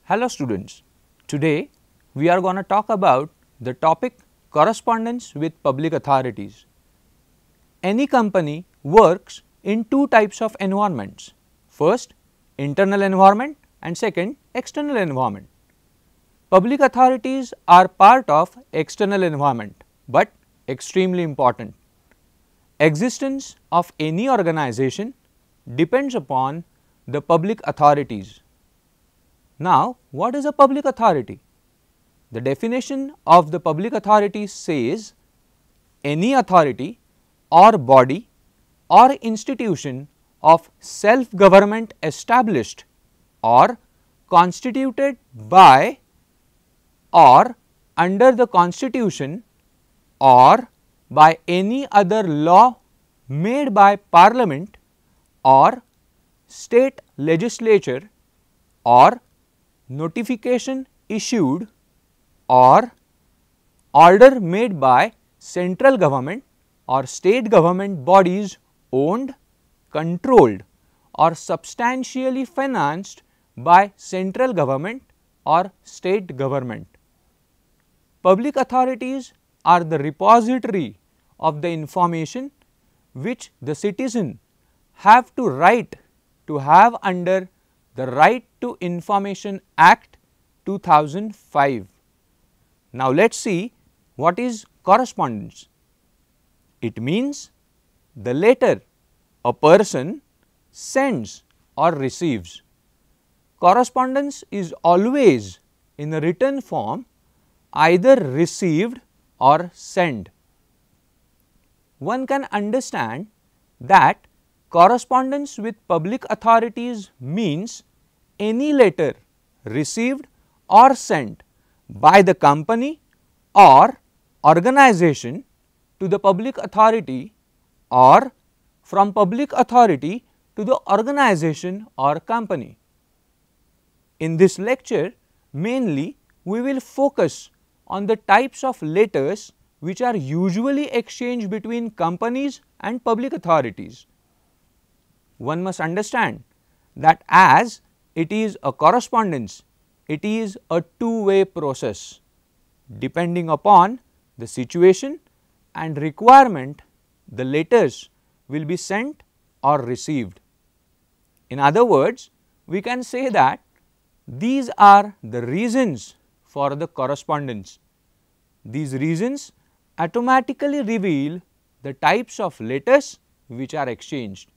Hello students, today we are going to talk about the topic correspondence with public authorities. Any company works in two types of environments, first internal environment and second external environment. Public authorities are part of external environment, but extremely important. Existence of any organization depends upon the public authorities. Now, what is a public authority? The definition of the public authority says any authority or body or institution of self-government established or constituted by or under the constitution or by any other law made by parliament or state legislature or notification issued or order made by central government or state government bodies owned, controlled or substantially financed by central government or state government. Public authorities are the repository of the information which the citizen have to right to have under the Right to Information Act 2005. Now, let us see what is correspondence. It means the letter a person sends or receives. Correspondence is always in a written form, either received or sent. One can understand that correspondence with public authorities means any letter received or sent by the company or organization to the public authority or from public authority to the organization or company. In this lecture, mainly we will focus on the types of letters which are usually exchanged between companies and public authorities. One must understand that as it is a correspondence, it is a two-way process. Depending upon the situation and requirement, the letters will be sent or received. In other words, we can say that these are the reasons for the correspondence. These reasons automatically reveal the types of letters which are exchanged.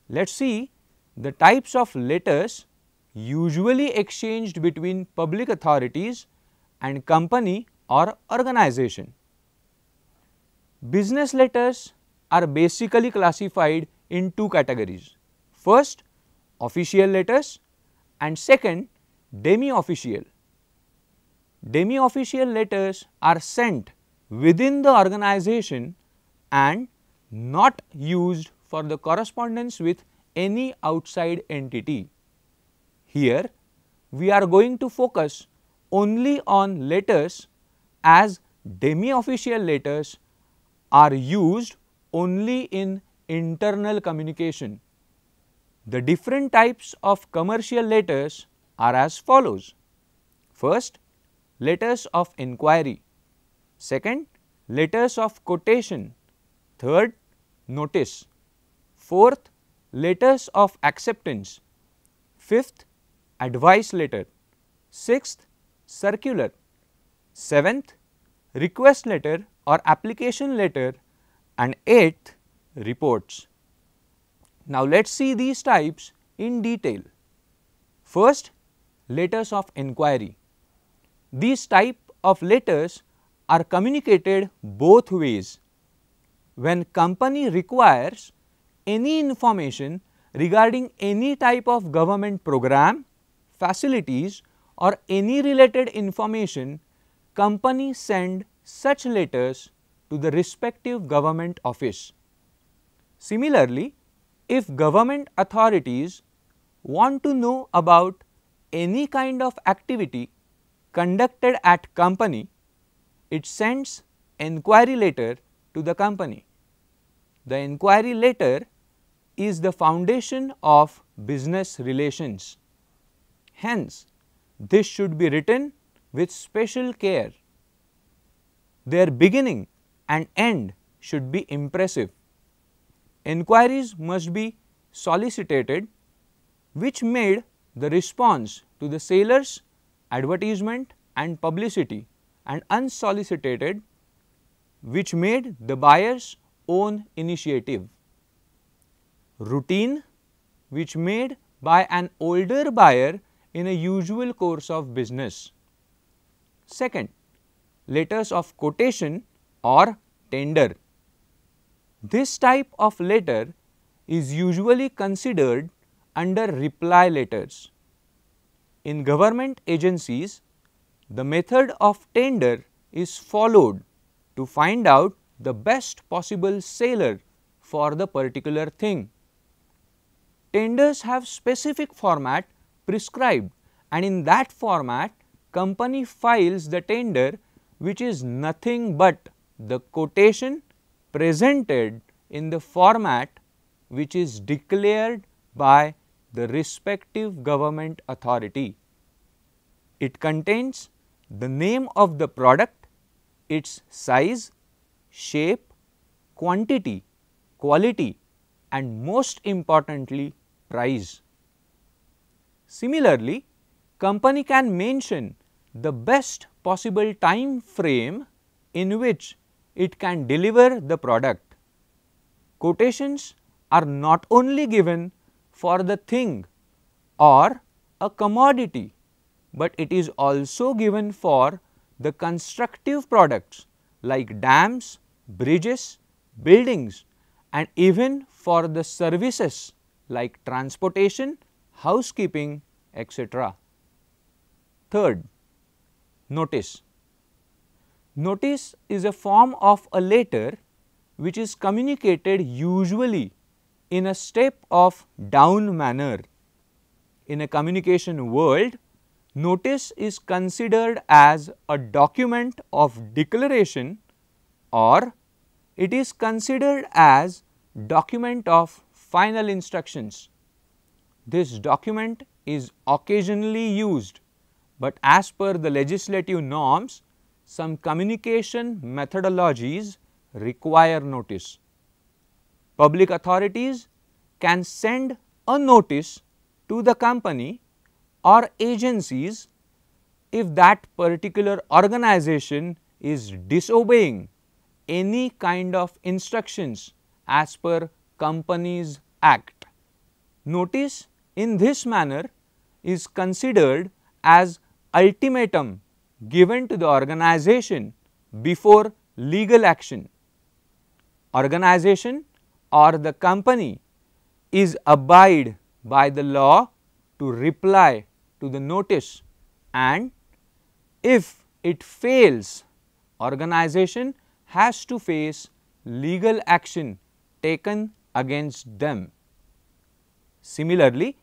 Let us see the types of letters usually exchanged between public authorities and company or organization. Business letters are basically classified in two categories. First, official letters and second, demi-official. Demi-official letters are sent within the organization and not used for the correspondence with any outside entity. Here we are going to focus only on letters, as demi-official letters are used only in internal communication. The different types of commercial letters are as follows. First, letters of enquiry. Second, letters of quotation. Third, notice. Fourth, letters of acceptance. Fifth, advice letter. Sixth, circular. Seventh, request letter or application letter, and eighth, reports. Now, let us see these types in detail. First, letters of enquiry. These type of letters are communicated both ways. When company requires any information regarding any type of government program, facilities or any related information, company send such letters to the respective government office. Similarly, if government authorities want to know about any kind of activity conducted at company, it sends enquiry letter to the company. The enquiry letter is the foundation of business relations. Hence, this should be written with special care. Their beginning and end should be impressive. Enquiries must be solicited, which made the response to the sailors advertisement and publicity, and unsolicited, which made the buyer's own initiative. Routine, which made by an older buyer in a usual course of business. Second, letters of quotation or tender. This type of letter is usually considered under reply letters. In government agencies, the method of tender is followed to find out the best possible seller for the particular thing. Tenders have specific format prescribed, and in that format company files the tender, which is nothing but the quotation presented in the format which is declared by the respective government authority. It contains the name of the product, its size, shape, quantity, quality, and most importantly price. Similarly, company can mention the best possible time frame in which it can deliver the product. Quotations are not only given for the thing or a commodity, but it is also given for the constructive products like dams, bridges, buildings, and even for the services like transportation, housekeeping, etc. Third, notice. Notice is a form of a letter which is communicated usually in a step of down manner. In a communication world, notice is considered as a document of declaration, or it is considered as document of final instructions. This document is occasionally used, but as per the legislative norms, some communication methodologies require notice. Public authorities can send a notice to the company or agencies if that particular organization is disobeying any kind of instructions as per Companies Act. Notice in this manner is considered as ultimatum given to the organization before legal action. Organization or the company is abide by the law to reply to the notice, and if it fails, organization has to face legal action taken against them. Similarly,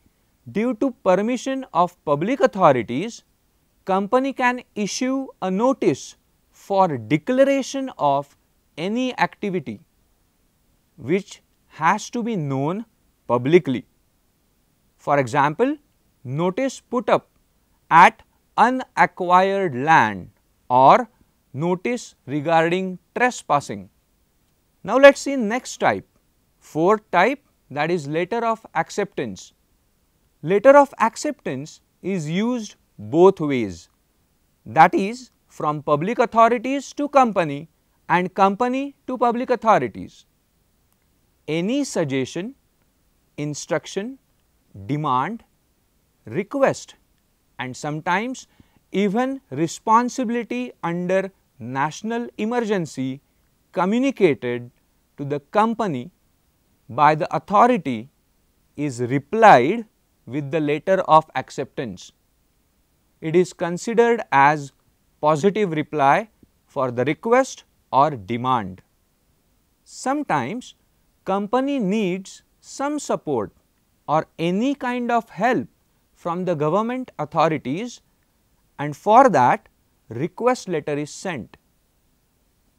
due to permission of public authorities, company can issue a notice for declaration of any activity which has to be known publicly. For example, notice put up at unacquired land or notice regarding trespassing. Now, let us see next type, fourth type, that is letter of acceptance. Letter of acceptance is used both ways, that is from public authorities to company and company to public authorities. Any suggestion, instruction, demand, request, and sometimes even responsibility under national emergency communicated to the company by the authority is replied with the letter of acceptance. It is considered as positive reply for the request or demand. Sometimes company needs some support or any kind of help from the government authorities, and for that request letter is sent.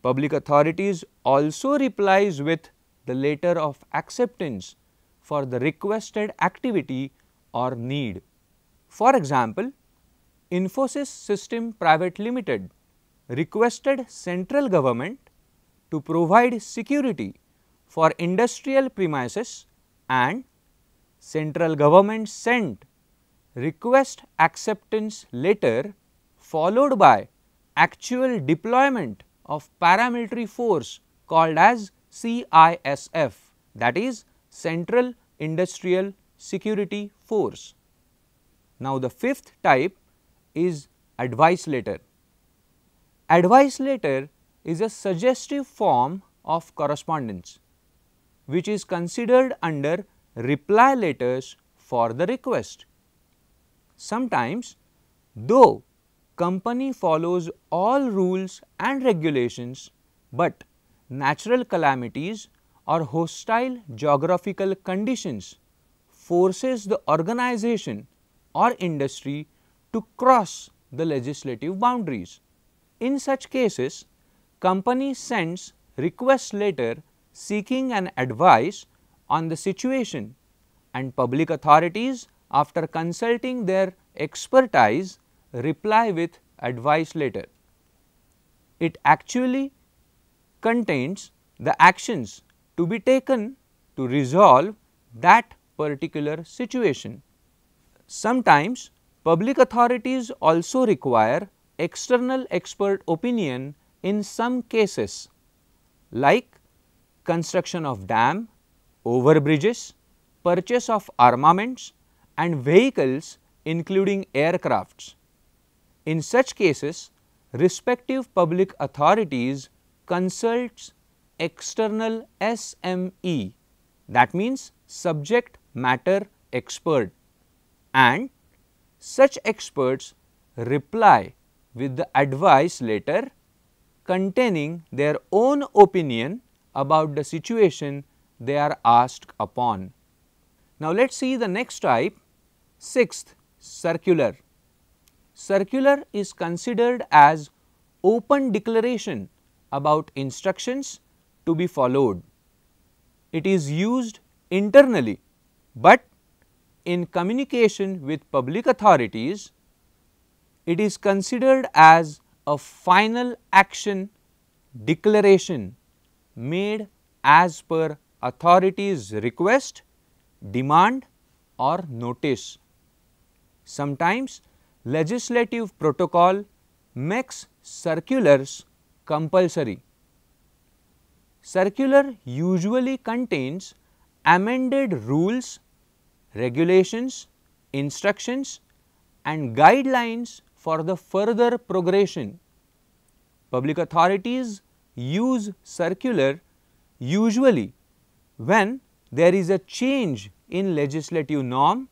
Public authorities also replies with the letter of acceptance for the requested activity or need. For example, Infosys System Private Limited requested central government to provide security for industrial premises, and central government sent request acceptance letter followed by actual deployment of paramilitary force called as CISF, that is Central Industrial Security Force. Now, the fifth type is advice letter. Advice letter is a suggestive form of correspondence which is considered under reply letters for the request. Sometimes, though company follows all rules and regulations, but natural calamities or hostile geographical conditions forces the organization or industry to cross the legislative boundaries. In such cases, company sends request letter seeking an advice on the situation, and public authorities, after consulting their expertise, reply with advice letter. It actually contains the actions to be taken to resolve that particular situation. Sometimes public authorities also require external expert opinion in some cases, like construction of dam, overbridges, purchase of armaments and vehicles including aircrafts. In such cases, respective public authorities consults external SME, that means subject matter expert, and such experts reply with the advice letter containing their own opinion about the situation they are asked upon. Now, let us see the next type, sixth, circular. Circular is considered as open declaration about instructions to be followed. It is used internally, but in communication with public authorities, it is considered as a final action declaration made as per authority's request, demand or notice. Sometimes legislative protocol makes circulars compulsory. Circular usually contains amended rules, regulations, instructions and guidelines for the further progression. Public authorities use circular usually when there is a change in legislative norm,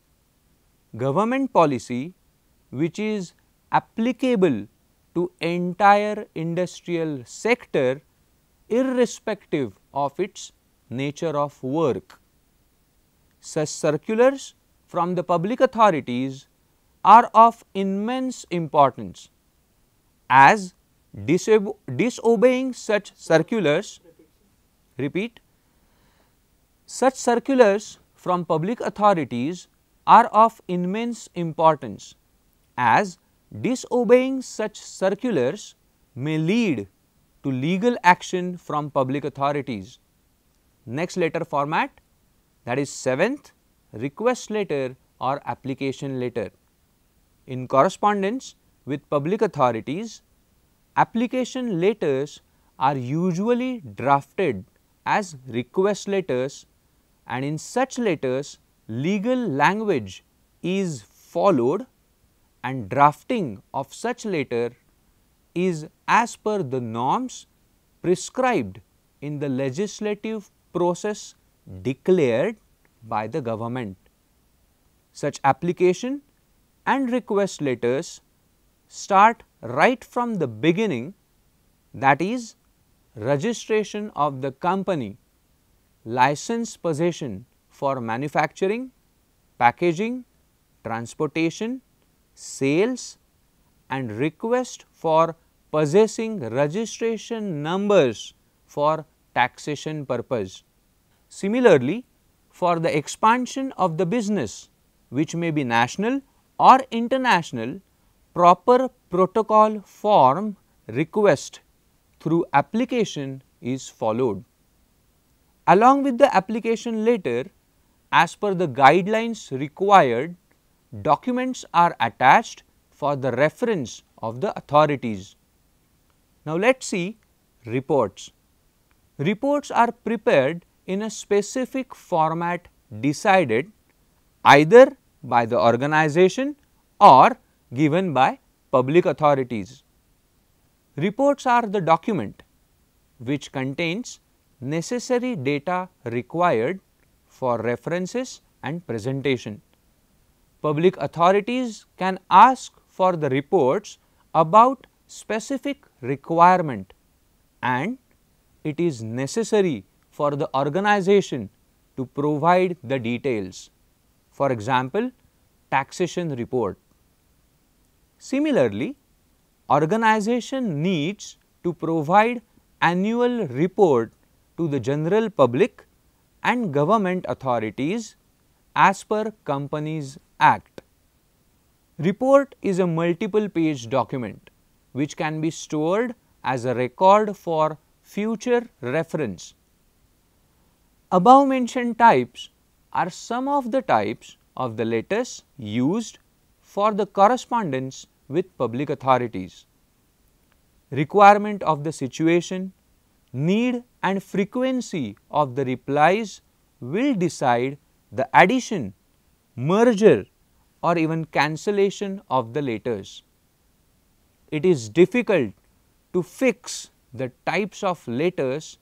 government policy which is applicable to entire industrial sector irrespective of its nature of work. Such circulars from the public authorities are of immense importance, as disobeying such circulars, such circulars from public authorities are of immense importance, as disobeying such circulars may lead to legal action from public authorities. Next letter format, that is seventh, request letter or application letter. In correspondence with public authorities, application letters are usually drafted as request letters, and in such letters legal language is followed and drafting of such letter is as per the norms prescribed in the legislative process declared by the government. Such application and request letters start right from the beginning, that is registration of the company, license possession for manufacturing, packaging, transportation, sales and request for possessing registration numbers for taxation purpose. Similarly, for the expansion of the business which may be national or international, proper protocol form request through application is followed. Along with the application letter, as per the guidelines required, documents are attached for the reference of the authorities. Now, let us see reports. Reports are prepared in a specific format decided either by the organization or given by public authorities. Reports are the document which contains necessary data required for references and presentation. Public authorities can ask for the reports about specific requirement, and it is necessary for the organization to provide the details. For example, taxation report. Similarly, organization needs to provide annual report to the general public and government authorities as per Companies Act. Report is a multiple page document which can be stored as a record for future reference. Above mentioned types are some of the types of the letters used for the correspondence with public authorities. Requirement of the situation, need and frequency of the replies will decide the addition, merger or even cancellation of the letters. It is difficult to fix the types of letters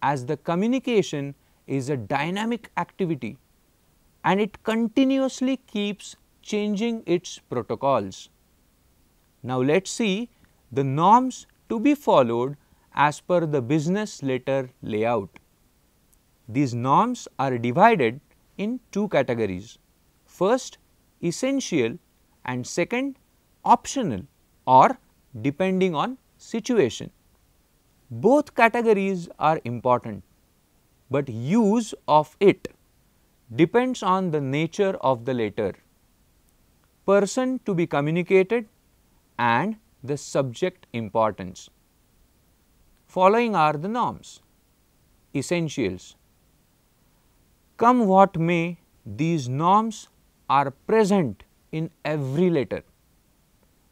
as the communication is a dynamic activity and it continuously keeps changing its protocols. Now, let us see the norms to be followed as per the business letter layout. These norms are divided in two categories. First, essential, and second, optional or depending on situation. Both categories are important, but use of it depends on the nature of the letter, person to be communicated and the subject importance. Following are the norms. Essentials. Come what may, these norms are present in every letter.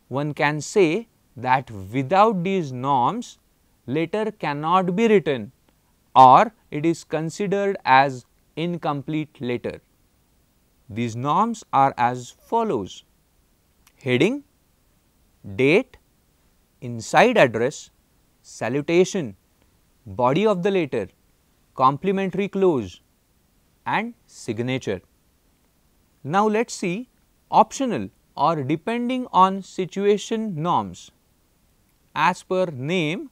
One can say that without these norms, letter cannot be written or it is considered as incomplete letter. These norms are as follows: heading, date, inside address, salutation, body of the letter, complimentary close and signature. Now, let us see optional or depending on situation norms. As per name,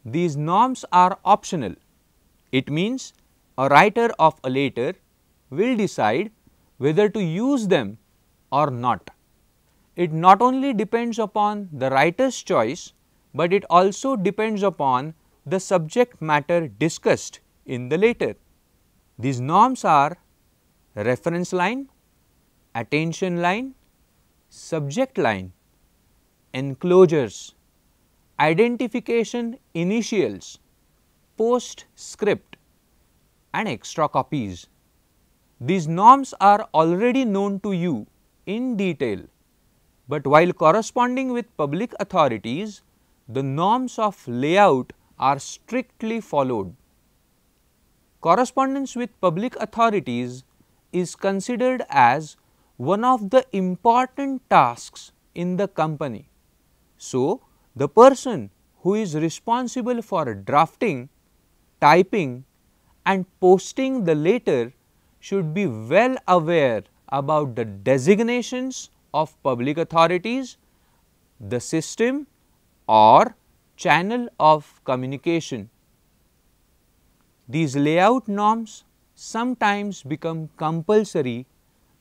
these norms are optional. It means a writer of a letter will decide whether to use them or not. It not only depends upon the writer's choice, but it also depends upon the subject matter discussed in the letter. These norms are reference line, attention line, subject line, enclosures, identification initials, postscript and extra copies. These norms are already known to you in detail, but while corresponding with public authorities, the norms of layout are strictly followed. Correspondence with public authorities is considered as one of the important tasks in the company. So, the person who is responsible for drafting, typing and posting the letter should be well aware about the designations of public authorities, the system or channel of communication. These layout norms sometimes become compulsory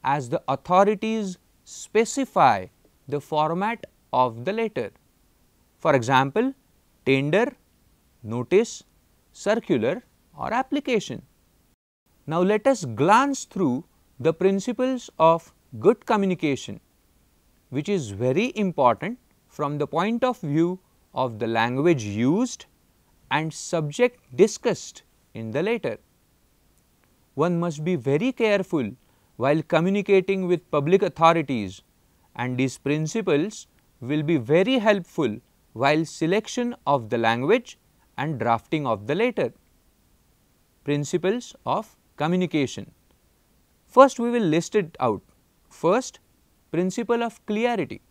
as the authorities specify the format of the letter. For example, tender, notice, circular or application. Now, let us glance through the principles of good communication. which is very important from the point of view of the language used and subject discussed in the letter. One must be very careful while communicating with public authorities, and these principles will be very helpful while selection of the language and drafting of the letter. Principles of communication. First, we will list it out. First, principle of clarity.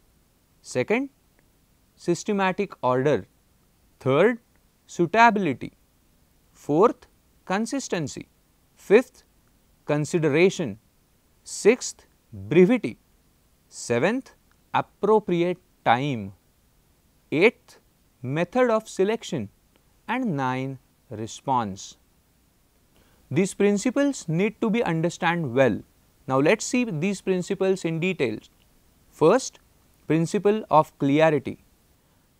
Second, systematic order. Third, suitability. Fourth, consistency. Fifth, consideration. Sixth, brevity. Seventh, appropriate time. Eighth, method of selection. And 9, response. These principles need to be understood well. Now, let us see these principles in details. First, principle of clarity.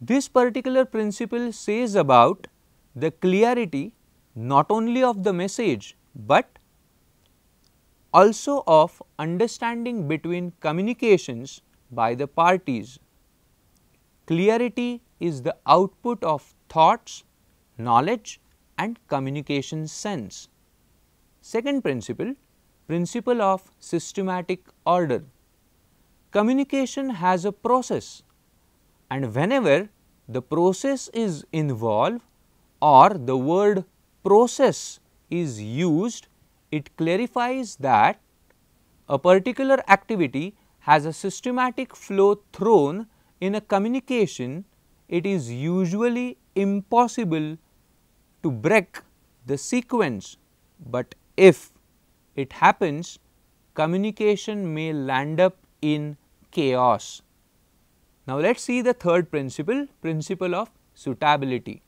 This particular principle says about the clarity not only of the message, but also of understanding between communications by the parties. Clarity is the output of thoughts, knowledge and communication sense. Second principle, principle of systematic order. Communication has a process, and whenever the process is involved or the word process is used, it clarifies that a particular activity has a systematic flow thrown in a communication. It is usually impossible to break the sequence, but if it happens, communication may land up in chaos. Now, let us see the third principle, principle of suitability.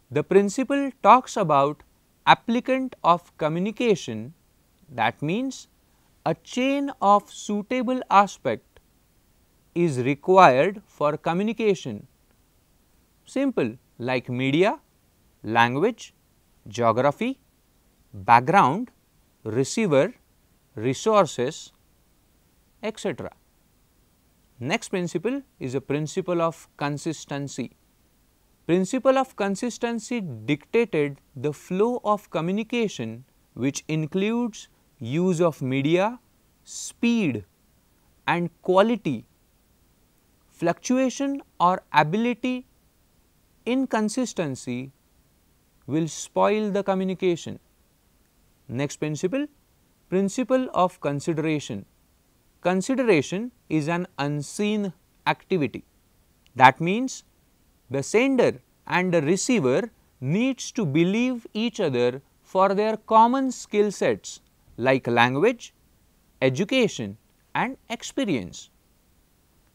The principle talks about applicant of communication, that means a chain of suitable aspect is required for communication. Simple, like media, language, geography, background, receiver, resources, etc. Next principle is a principle of consistency. Principle of consistency dictated the flow of communication, which includes use of media, speed and quality. Fluctuation or ability inconsistency will spoil the communication. Next principle, principle of consideration. Consideration is an unseen activity. That means the sender and the receiver needs to believe each other for their common skill sets like language, education and experience.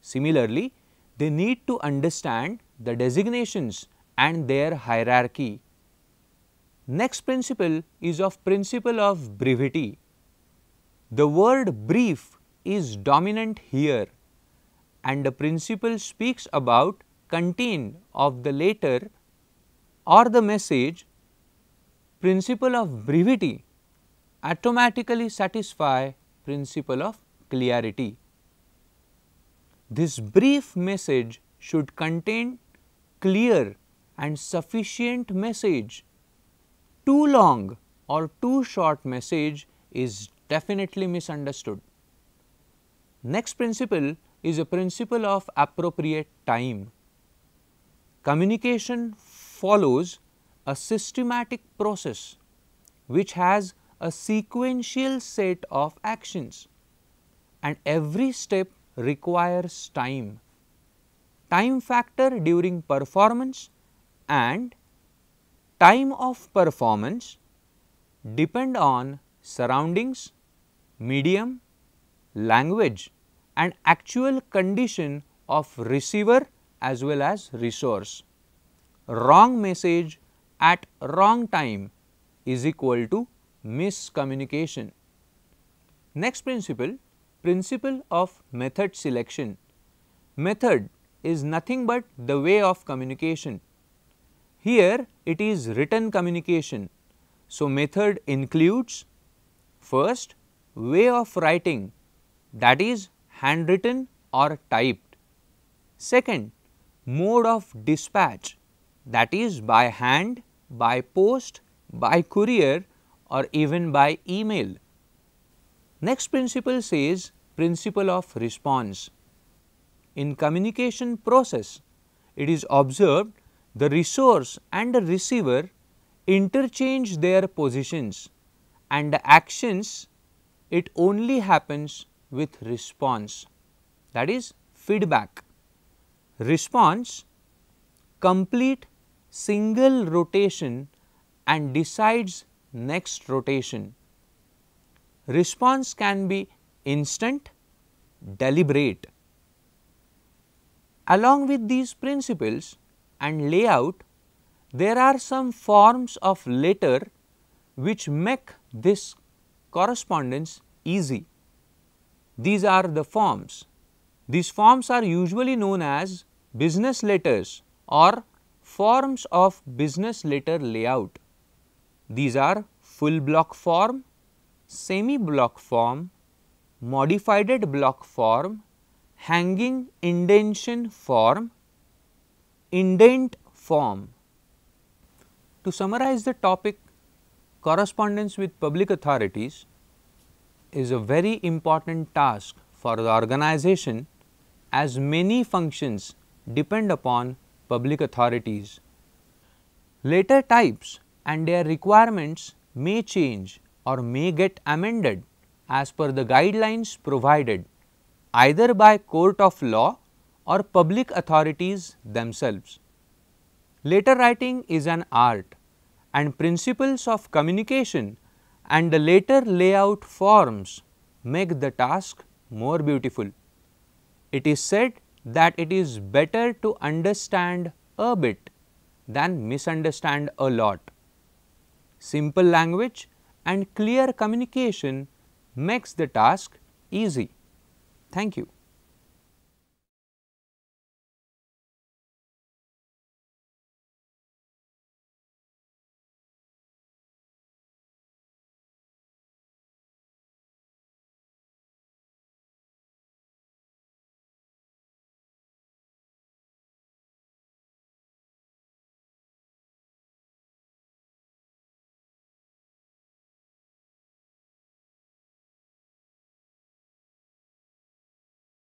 Similarly, they need to understand the designations and their hierarchy. Next principle is of principle of brevity. The word brief is dominant here, and the principle speaks about content of the letter or the message. Principle of brevity automatically satisfy principle of clarity. This brief message should contain clear and sufficient message. Too long or too short message is definitely misunderstood. Next principle is a principle of appropriate time. Communication follows a systematic process which has a sequential set of actions, and every step requires time. Time factor during performance and time of performance depend on surroundings, medium, language and actual condition of receiver as well as resource. Wrong message at wrong time is equal to miscommunication. Next principle, principle of method selection. Method is nothing but the way of communication. Here it is written communication. So, method includes first way of writing, that is handwritten or typed. Second, mode of dispatch, that is by hand, by post, by courier or even by email. Next principle says principle of response. In communication process, it is observed the resource and the receiver interchange their positions, and the actions, it only happens with response, that is feedback. Response, complete single rotation and decides next rotation. Response can be instant, deliberate. Along with these principles and layout, there are some forms of letter which make this correspondence easy. These are the forms. These forms are usually known as business letters or forms of business letter layout. These are full block form, semi block form, modified block form, hanging indentation form, indent form. To summarize the topic, correspondence with public authorities is a very important task for the organization, as many functions depend upon public authorities. Letter types and their requirements may change or may get amended as per the guidelines provided either by court of law or public authorities themselves. Letter writing is an art, and principles of communication and the letter layout forms make the task more beautiful. It is said that it is better to understand a bit than misunderstand a lot. Simple language and clear communication makes the task easy. Thank you.